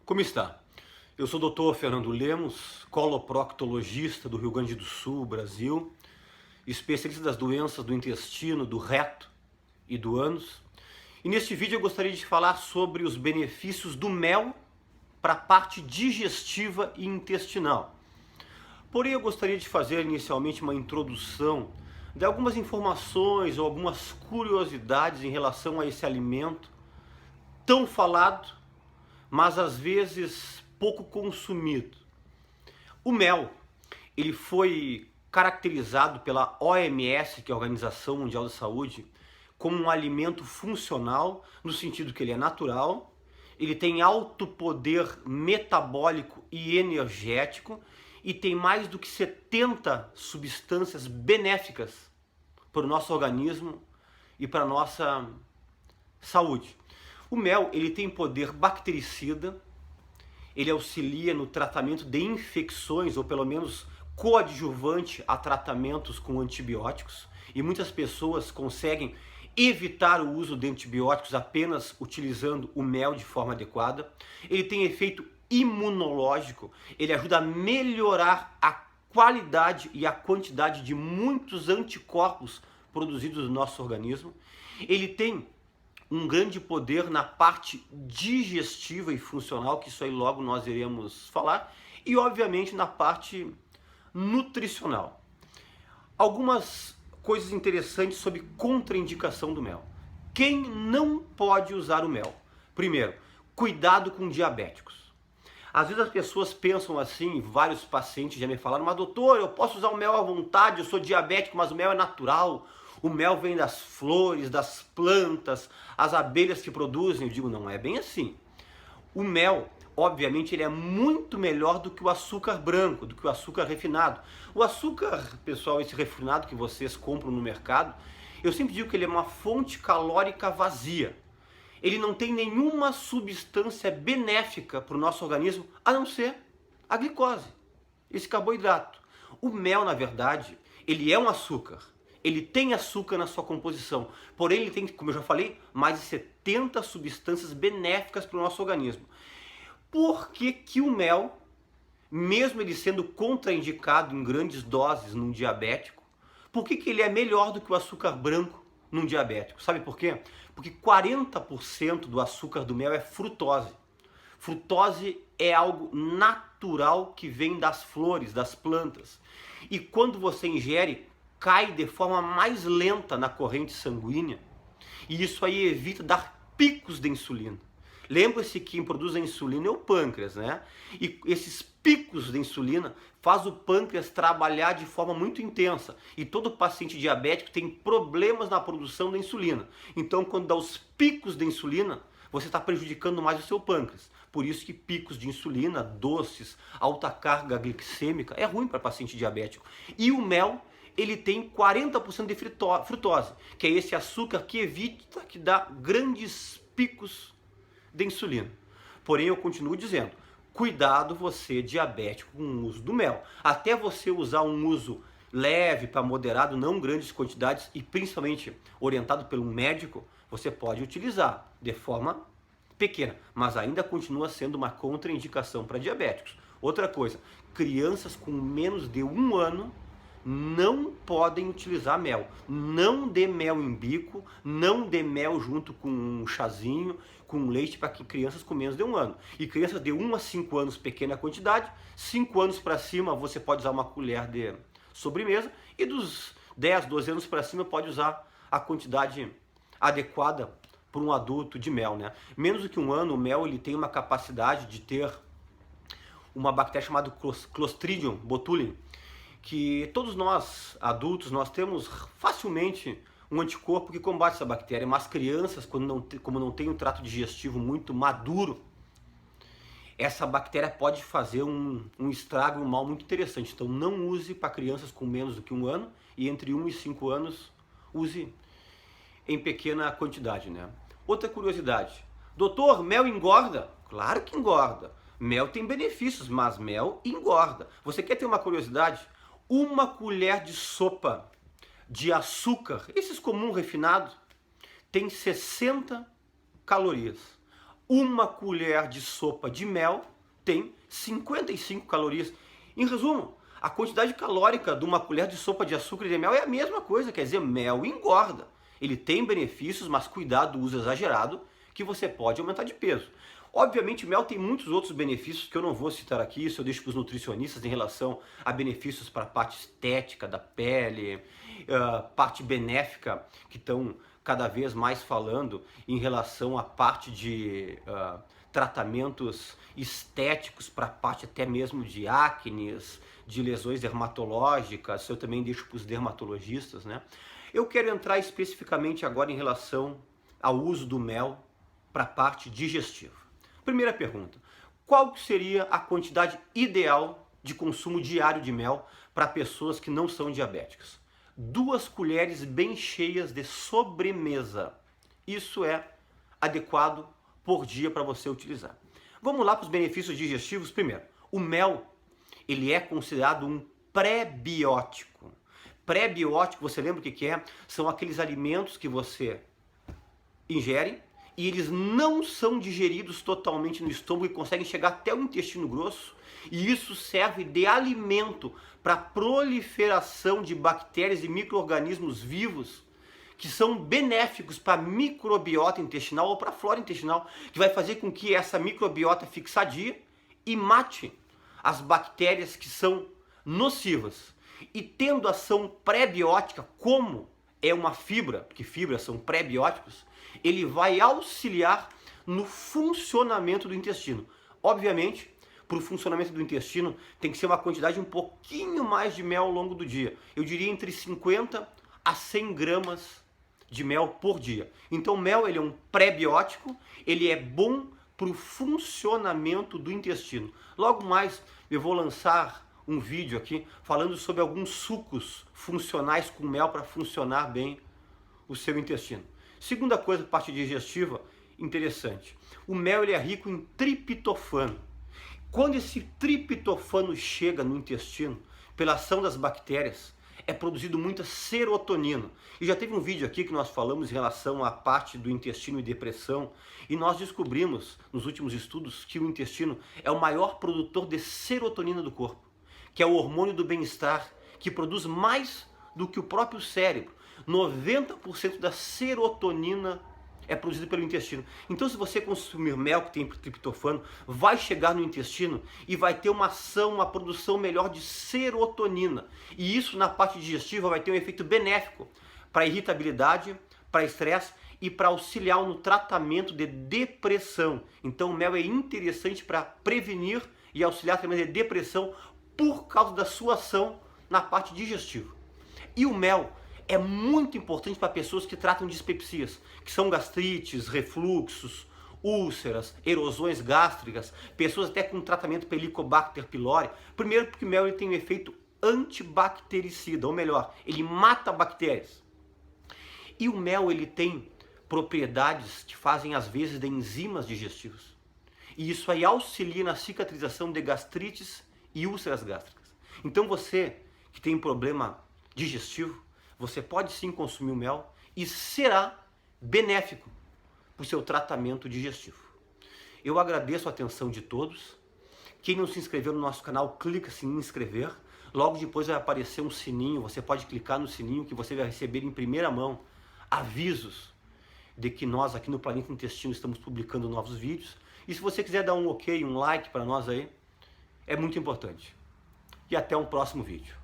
Como está? Eu sou o Dr. Fernando Lemos, coloproctologista do Rio Grande do Sul, Brasil, especialista das doenças do intestino, do reto e do ânus. E neste vídeo eu gostaria de falar sobre os benefícios do mel para a parte digestiva e intestinal. Porém, eu gostaria de fazer inicialmente uma introdução de algumas informações ou algumas curiosidades em relação a esse alimento tão falado, mas às vezes pouco consumido. O mel, ele foi caracterizado pela OMS, que é a Organização Mundial da Saúde, como um alimento funcional, no sentido que ele é natural, ele tem alto poder metabólico e energético e tem mais do que 70 substâncias benéficas para o nosso organismo e para a nossa saúde. O mel, ele tem poder bactericida, ele auxilia no tratamento de infecções, ou pelo menos coadjuvante a tratamentos com antibióticos, e muitas pessoas conseguem evitar o uso de antibióticos apenas utilizando o mel de forma adequada. Ele tem efeito imunológico, ele ajuda a melhorar a qualidade e a quantidade de muitos anticorpos produzidos no nosso organismo. Ele tem um grande poder na parte digestiva e funcional, que isso aí logo nós iremos falar, e obviamente na parte nutricional. Algumas coisas interessantes sobre contraindicação do mel. Quem não pode usar o mel? Primeiro, cuidado com diabéticos. Às vezes as pessoas pensam assim, vários pacientes já me falaram, mas doutor, eu posso usar o mel à vontade, eu sou diabético, mas o mel é natural. O mel vem das flores, das plantas, as abelhas que produzem. Eu digo, não é bem assim. O mel, obviamente, ele é muito melhor do que o açúcar branco, do que o açúcar refinado. O açúcar, pessoal, esse refinado que vocês compram no mercado, eu sempre digo que ele é uma fonte calórica vazia. Ele não tem nenhuma substância benéfica para o nosso organismo, a não ser a glicose, esse carboidrato. O mel, na verdade, ele é um açúcar. Ele tem açúcar na sua composição, porém ele tem, como eu já falei, mais de 70 substâncias benéficas para o nosso organismo. Por que que o mel, mesmo ele sendo contraindicado em grandes doses num diabético, por que que ele é melhor do que o açúcar branco num diabético? Sabe por quê? Porque 40% do açúcar do mel é frutose. Frutose é algo natural que vem das flores, das plantas. E quando você ingere, cai de forma mais lenta na corrente sanguínea, e isso aí evita dar picos de insulina. Lembre-se que quem produz a insulina é o pâncreas, né? E esses picos de insulina faz o pâncreas trabalhar de forma muito intensa. E todo paciente diabético tem problemas na produção da insulina. Então, quando dá os picos de insulina, você está prejudicando mais o seu pâncreas. Por isso que picos de insulina, doces, alta carga glicêmica é ruim para paciente diabético. E o mel, ele tem 40% de frutose, que é esse açúcar que evita que dá grandes picos de insulina. Porém, eu continuo dizendo, cuidado você diabético com o uso do mel. Até você usar um uso leve para moderado, não grandes quantidades e principalmente orientado pelo médico, você pode utilizar de forma pequena, mas ainda continua sendo uma contraindicação para diabéticos. Outra coisa, crianças com menos de 1 ano não podem utilizar mel. Não dê mel em bico, não dê mel junto com um chazinho, com leite para crianças com menos de 1 ano. E crianças de 1 a 5 anos, pequena quantidade. 5 anos para cima você pode usar uma colher de sobremesa. E dos 10, 12 anos para cima pode usar a quantidade adequada para um adulto de mel, né? Menos do que 1 ano, o mel ele tem uma capacidade de ter uma bactéria chamada Clostridium botulinum, que todos nós, adultos, nós temos facilmente um anticorpo que combate essa bactéria, mas crianças, como não tem um trato digestivo muito maduro, essa bactéria pode fazer um estrago, um mal muito interessante. Então não use para crianças com menos do que 1 ano, e entre 1 e 5 anos, use em pequena quantidade, né? Outra curiosidade, doutor, mel engorda? Claro que engorda. Mel tem benefícios, mas mel engorda. Você quer ter uma curiosidade? 1 colher de sopa de açúcar, esses comum refinado, tem 60 calorias. uma colher de sopa de mel tem 55 calorias. Em resumo, a quantidade calórica de uma colher de sopa de açúcar de mel é a mesma coisa, quer dizer, mel engorda. Ele tem benefícios, mas cuidado do uso exagerado, que você pode aumentar de peso. Obviamente, mel tem muitos outros benefícios que eu não vou citar aqui, isso eu deixo para os nutricionistas em relação a benefícios para a parte estética da pele, parte benéfica, que estão cada vez mais falando em relação à parte de tratamentos estéticos para a parte até mesmo de acnes, de lesões dermatológicas, isso eu também deixo para os dermatologistas, né? Eu quero entrar especificamente agora em relação ao uso do mel para a parte digestiva. Primeira pergunta, qual seria a quantidade ideal de consumo diário de mel para pessoas que não são diabéticas? 2 colheres bem cheias de sobremesa. Isso é adequado por dia para você utilizar. Vamos lá para os benefícios digestivos. Primeiro, o mel, ele é considerado um pré-biótico. Pré-biótico, você lembra o que é? São aqueles alimentos que você ingere e eles não são digeridos totalmente no estômago e conseguem chegar até o intestino grosso. E isso serve de alimento para a proliferação de bactérias e micro-organismos vivos que são benéficos para a microbiota intestinal ou para a flora intestinal, que vai fazer com que essa microbiota fique sadia e mate as bactérias que são nocivas. E tendo ação pré-biótica, como é uma fibra, porque fibras são pré-bióticos, ele vai auxiliar no funcionamento do intestino. Obviamente, para o funcionamento do intestino tem que ser uma quantidade um pouquinho mais de mel ao longo do dia. Eu diria entre 50 a 100 gramas de mel por dia. Então o mel ele é um pré-biótico, ele é bom para o funcionamento do intestino. Logo mais eu vou lançar um vídeo aqui falando sobre alguns sucos funcionais com mel para funcionar bem o seu intestino. Segunda coisa, parte digestiva interessante. O mel ele é rico em triptofano. Quando esse triptofano chega no intestino, pela ação das bactérias, é produzido muita serotonina. E já teve um vídeo aqui que nós falamos em relação à parte do intestino e depressão, e nós descobrimos nos últimos estudos que o intestino é o maior produtor de serotonina do corpo, que é o hormônio do bem-estar, que produz mais do que o próprio cérebro. 90% da serotonina é produzida pelo intestino. Então, se você consumir mel que tem triptofano, vai chegar no intestino e vai ter uma ação, uma produção melhor de serotonina. E isso na parte digestiva vai ter um efeito benéfico para irritabilidade, para estresse e para auxiliar no tratamento de depressão. Então, o mel é interessante para prevenir e auxiliar também de depressão por causa da sua ação na parte digestiva. E o mel é muito importante para pessoas que tratam de dispepsias, que são gastrites, refluxos, úlceras, erosões gástricas, pessoas até com tratamento para Helicobacter pylori. Primeiro porque o mel ele tem um efeito antibactericida, ou melhor, ele mata bactérias. E o mel ele tem propriedades que fazem às vezes de enzimas digestivas. E isso aí auxilia na cicatrização de gastrites e úlceras gástricas. Então você que tem problema digestivo, você pode sim consumir o mel e será benéfico para o seu tratamento digestivo. Eu agradeço a atenção de todos. Quem não se inscreveu no nosso canal, clica-se em inscrever. Logo depois vai aparecer um sininho, você pode clicar no sininho que você vai receber em primeira mão avisos de que nós aqui no Planeta Intestino estamos publicando novos vídeos. E se você quiser dar um ok, um like para nós aí, é muito importante. E até um próximo vídeo.